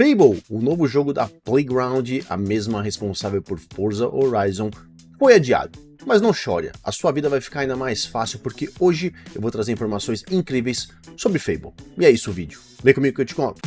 Fable, o novo jogo da Playground, a mesma responsável por Forza Horizon, foi adiado. Mas não chore, a sua vida vai ficar ainda mais fácil porque hoje eu vou trazer informações incríveis sobre Fable. E é isso o vídeo. Vem comigo que eu te conto.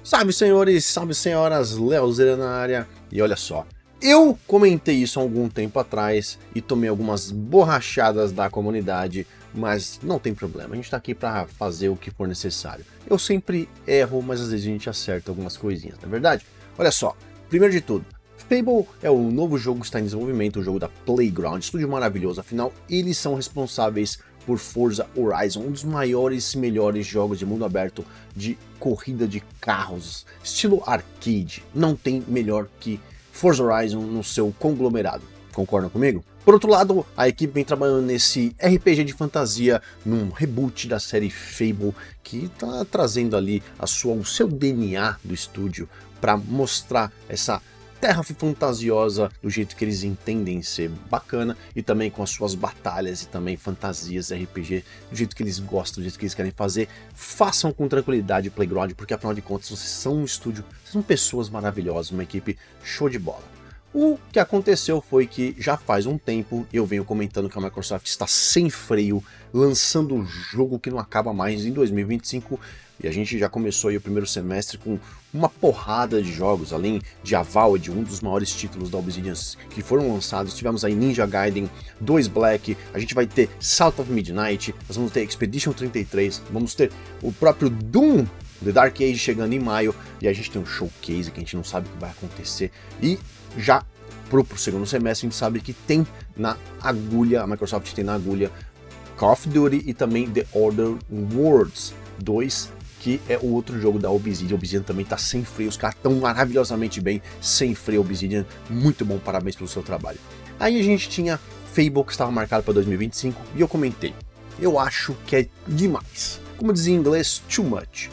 Salve senhores, salve senhoras, Leozeira na área. E olha só, eu comentei isso há algum tempo atrás e tomei algumas borrachadas da comunidade, mas não tem problema, a gente tá aqui para fazer o que for necessário. Eu sempre erro, mas às vezes a gente acerta algumas coisinhas, não é verdade? Olha só, primeiro de tudo, Fable é o novo jogo que está em desenvolvimento, o jogo da Playground, estúdio maravilhoso, afinal eles são responsáveis por Forza Horizon, um dos maiores e melhores jogos de mundo aberto de corrida de carros, estilo arcade. Não tem melhor que Forza Horizon no seu conglomerado. Concordam comigo? Por outro lado, a equipe vem trabalhando nesse RPG de fantasia, num reboot da série Fable, que está trazendo ali o seu DNA do estúdio para mostrar essa terra fantasiosa do jeito que eles entendem ser bacana e também com as suas batalhas e também fantasias RPG do jeito que eles gostam, do jeito que eles querem fazer. Façam com tranquilidade Playground, porque afinal de contas vocês são um estúdio, vocês são pessoas maravilhosas, uma equipe show de bola. O que aconteceu foi que já faz um tempo eu venho comentando que a Microsoft está sem freio, lançando um jogo que não acaba mais em 2025, e a gente já começou aí o primeiro semestre com uma porrada de jogos, além de Avowed, um dos maiores títulos da Obsidian que foram lançados. Tivemos aí Ninja Gaiden 2 Black, a gente vai ter South of Midnight, nós vamos ter Expedition 33, vamos ter o próprio Doom The Dark Age chegando em maio, e a gente tem um showcase que a gente não sabe o que vai acontecer, e já pro segundo semestre a gente sabe que tem na agulha, a Microsoft tem na agulha Call of Duty e também The Order Worlds 2, que é o outro jogo da Obsidian. A Obsidian também tá sem freio, os caras estão maravilhosamente bem, sem freio. Obsidian, muito bom, parabéns pelo seu trabalho. Aí a gente tinha Fable, que estava marcado para 2025, e eu comentei, eu acho que é demais, como dizia em inglês, too much.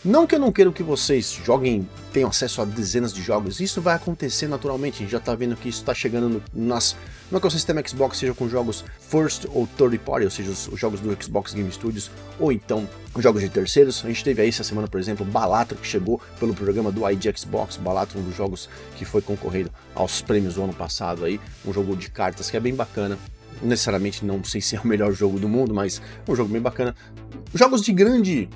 Não que eu não quero que vocês joguem, tenham acesso a dezenas de jogos, isso vai acontecer naturalmente, a gente já está vendo que isso está chegando no ecossistema Xbox, seja com jogos first ou third party, ou seja, os jogos do Xbox Game Studios, ou então os jogos de terceiros. A gente teve aí essa semana, por exemplo, Balatro, que chegou pelo programa do ID Xbox, Balatro, um dos jogos que foi concorrido aos prêmios do ano passado aí, um jogo de cartas que é bem bacana. Necessariamente não sei se é o melhor jogo do mundo, mas é um jogo bem bacana. Jogos de grande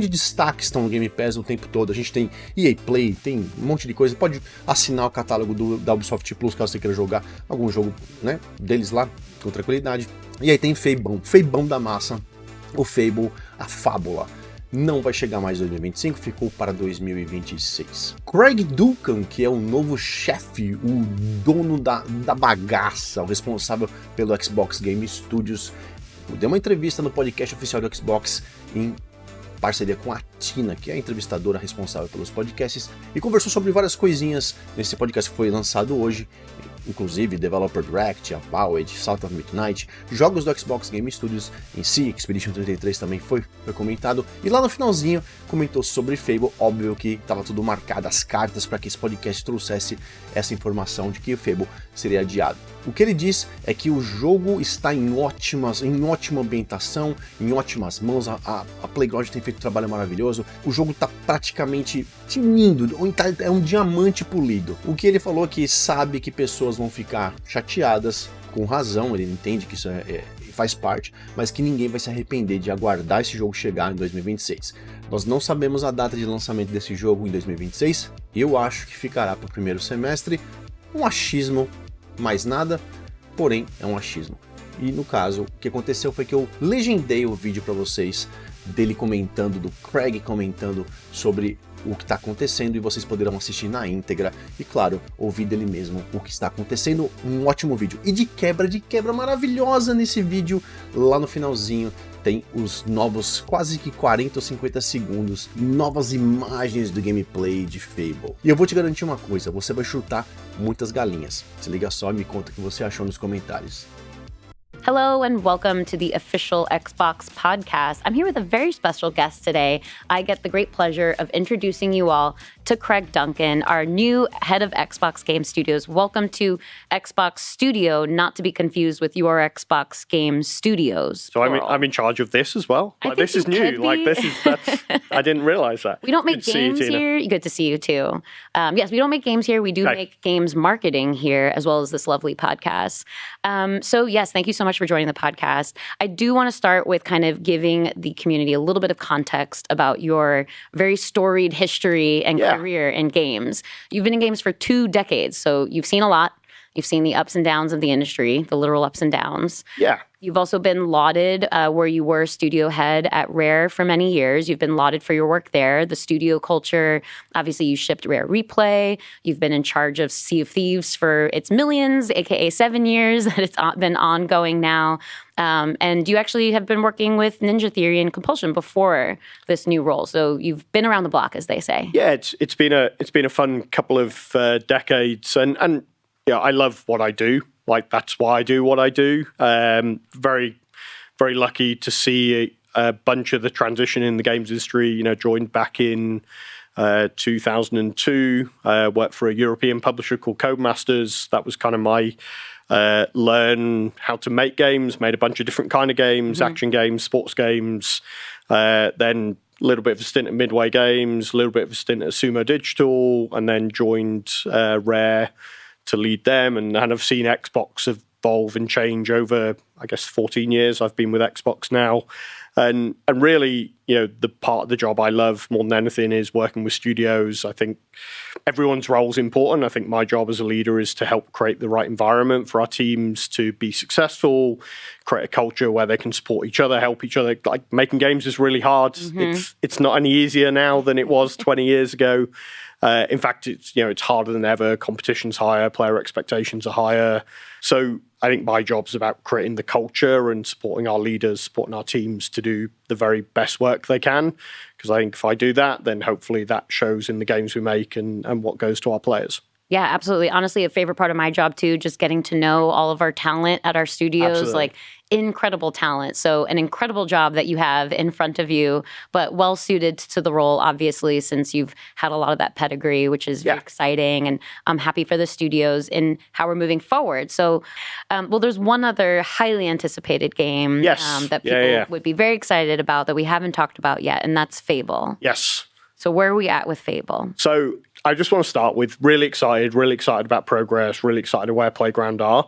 destaque estão no Game Pass o tempo todo. A gente tem EA Play, tem um monte de coisa. Pode assinar o catálogo da Ubisoft Plus caso você queira jogar algum jogo, né, deles lá com tranquilidade. E aí tem Fabão da massa, o Fable, a fábula. Não vai chegar mais em 2025, ficou para 2026. Craig Duncan, que é o novo chefe, o dono da bagaça, o responsável pelo Xbox Game Studios, deu uma entrevista no podcast oficial do Xbox em parceria com a Tina, que é a entrevistadora responsável pelos podcasts, e conversou sobre várias coisinhas nesse podcast que foi lançado hoje, inclusive Developer Direct, Avowed, South of Midnight, jogos do Xbox Game Studios em si, Expedition 33 também foi comentado, e lá no finalzinho comentou sobre Fable. Óbvio que estava tudo marcado, as cartas, para que esse podcast trouxesse essa informação de que o Fable seria adiado. O que ele diz é que o jogo está em ótima ambientação, em ótimas mãos, a Playground tem feito um trabalho maravilhoso, o jogo está praticamente tinindo, é um diamante polido. O que ele falou é que sabe que pessoas vão ficar chateadas, com razão, ele entende que isso faz parte, mas que ninguém vai se arrepender de aguardar esse jogo chegar em 2026. Nós não sabemos a data de lançamento desse jogo em 2026, eu acho que ficará para o primeiro semestre, um achismo, mais nada, porém é um achismo. E no caso, o que aconteceu foi que eu legendei o vídeo para vocês, dele comentando, do Craig comentando sobre o que está acontecendo, e vocês poderão assistir na íntegra e, claro, ouvir dele mesmo o que está acontecendo. Um ótimo vídeo, e de quebra maravilhosa nesse vídeo, lá no finalzinho tem os novos quase que 40 ou 50 segundos, novas imagens do gameplay de Fable. E eu vou te garantir uma coisa, você vai chutar muitas galinhas. Se liga só e me conta o que você achou nos comentários. Hello and welcome to the official Xbox podcast. I'm here with a very special guest today. I get the great pleasure of introducing you all to Craig Duncan, our new head of Xbox Game Studios. Welcome to Xbox Studio, not to be confused with your Xbox Game Studios. So I'm in charge of this as well. Like, this is new. I didn't realize that. We don't make games here. Good to see you too. Yes, we don't make games here. We do make games marketing here, as well as this lovely podcast. So yes, thank you so much for joining the podcast. I do want to start with kind of giving the community a little bit of context about your very storied history and career in games. You've been in games for 2 decades, so you've seen a lot. You've seen the ups and downs of the industry, the literal ups and downs. Yeah. You've also been lauded where you were studio head at Rare for many years. You've been lauded for your work there. The studio culture, obviously you shipped Rare Replay. You've been in charge of Sea of Thieves for its millions, aka 7 years that it's been ongoing now. And you actually have been working with Ninja Theory and Compulsion before this new role. So you've been around the block, as they say. Yeah, it's been a fun couple of decades, and yeah, I love what I do. Like, that's why I do what I do. Very, very lucky to see a bunch of the transition in the games industry. You know, joined back in 2002. Worked for a European publisher called Codemasters. That was kind of my learn how to make games. Made a bunch of different kind of games, action games, sports games. Then a little bit of a stint at Midway Games, a little bit of a stint at Sumo Digital, and then joined Rare to lead them, and I've seen Xbox evolve and change over, I guess, 14 years. I've been with Xbox now, and really, you know, the part of the job I love more than anything is working with studios. I think everyone's role is important. I think my job as a leader is to help create the right environment for our teams to be successful, create a culture where they can support each other, help each other. Like, making games is really hard. It's not any easier now than it was 20 years ago. In fact, it's harder than ever. Competition's higher, player expectations are higher. So I think my job's about creating the culture and supporting our leaders, supporting our teams to do the very best work they can. Because I think if I do that, then hopefully that shows in the games we make and what goes to our players. Yeah, absolutely. Honestly, a favorite part of my job too, just getting to know all of our talent at our studios, Absolutely. like incredible talent. So an incredible job that you have in front of you, but well suited to the role, obviously, since you've had a lot of that pedigree, which is very exciting. And I'm happy for the studios in how we're moving forward. So, well, there's one other highly anticipated game that people would be very excited about that we haven't talked about yet, and that's Fable. Yes. So where are we at with Fable? So I just want to start with really excited about progress, really excited where Playground are.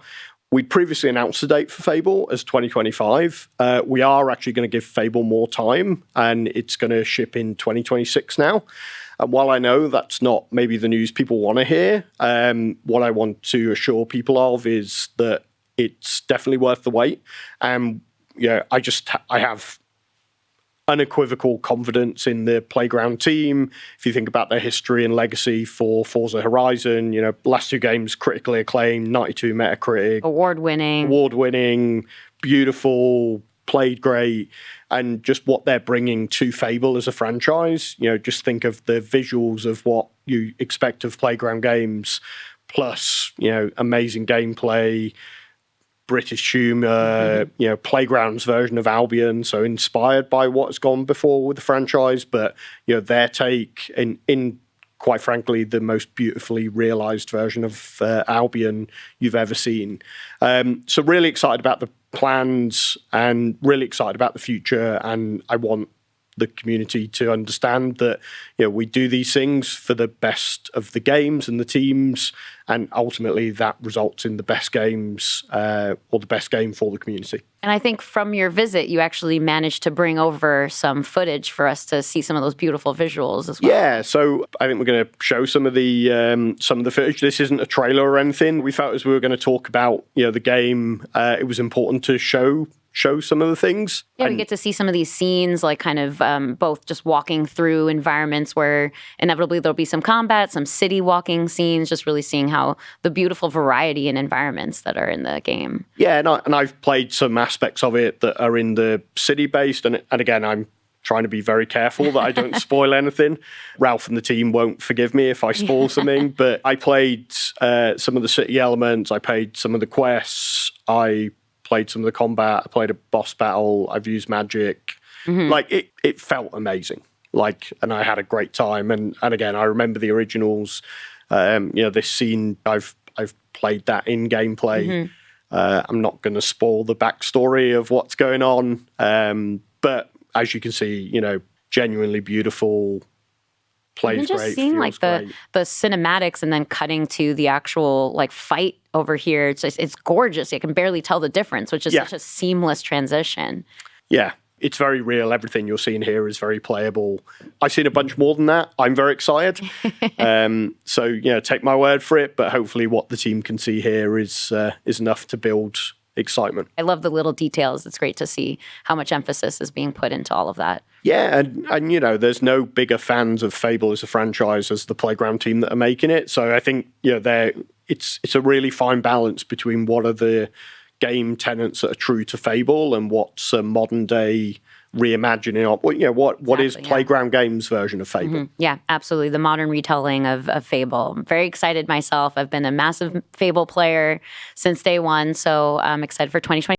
We previously announced the date for Fable as 2025. We are actually going to give Fable more time, and it's going to ship in 2026 now. And while I know that's not maybe the news people want to hear, what I want to assure people of is that it's definitely worth the wait. I have unequivocal confidence in the Playground team. If you think about their history and legacy for Forza Horizon, last 2 games critically acclaimed, 92 Metacritic. Award-winning, beautiful, played great, and just what they're bringing to Fable as a franchise. Just think of the visuals of what you expect of Playground games, plus, amazing gameplay, British humor, Playground's version of Albion, so inspired by what's gone before with the franchise, but their take in quite frankly the most beautifully realized version of Albion you've ever seen. So really excited about the plans and really excited about the future, and I want the community to understand that we do these things for the best of the games and the teams, and ultimately that results in the best games or the best game for the community. And I think from your visit, you actually managed to bring over some footage for us to see some of those beautiful visuals as well. Yeah, so I think we're going to show some of the footage. This isn't a trailer or anything. We felt as we were going to talk about the game, it was important to show some of the things. Yeah, we get to see some of these scenes, like kind of both just walking through environments where inevitably there'll be some combat, some city walking scenes, just really seeing how the beautiful variety in environments that are in the game. Yeah, and I've played some aspects of it that are in the city-based, and again, I'm trying to be very careful that I don't spoil anything. Ralph and the team won't forgive me if I spoil something, but I played some of the city elements, I played some of the quests, I played some of the combat. I played a boss battle. I've used magic. Like it felt amazing. Like, and I had a great time. And again, I remember the originals. This scene, I've played that in gameplay. I'm not going to spoil the backstory of what's going on. But as you can see, genuinely beautiful. Plays just great, seeing like great. the cinematics and then cutting to the actual like fight over here. It's gorgeous. You can barely tell the difference, which is such a seamless transition. Yeah, it's very real. Everything you're seeing here is very playable. I've seen a bunch more than that. I'm very excited. So take my word for it. But hopefully, what the team can see here is enough to build excitement. I love the little details. It's great to see how much emphasis is being put into all of that. Yeah, and there's no bigger fans of Fable as a franchise as the Playground team that are making it. So I think it's a really fine balance between what are the game tenets that are true to Fable and what's a modern day reimagining of what is Playground Games version of Fable. Yeah, absolutely. The modern retelling of Fable. I'm very excited myself. I've been a massive Fable player since day one, so I'm excited for 2020.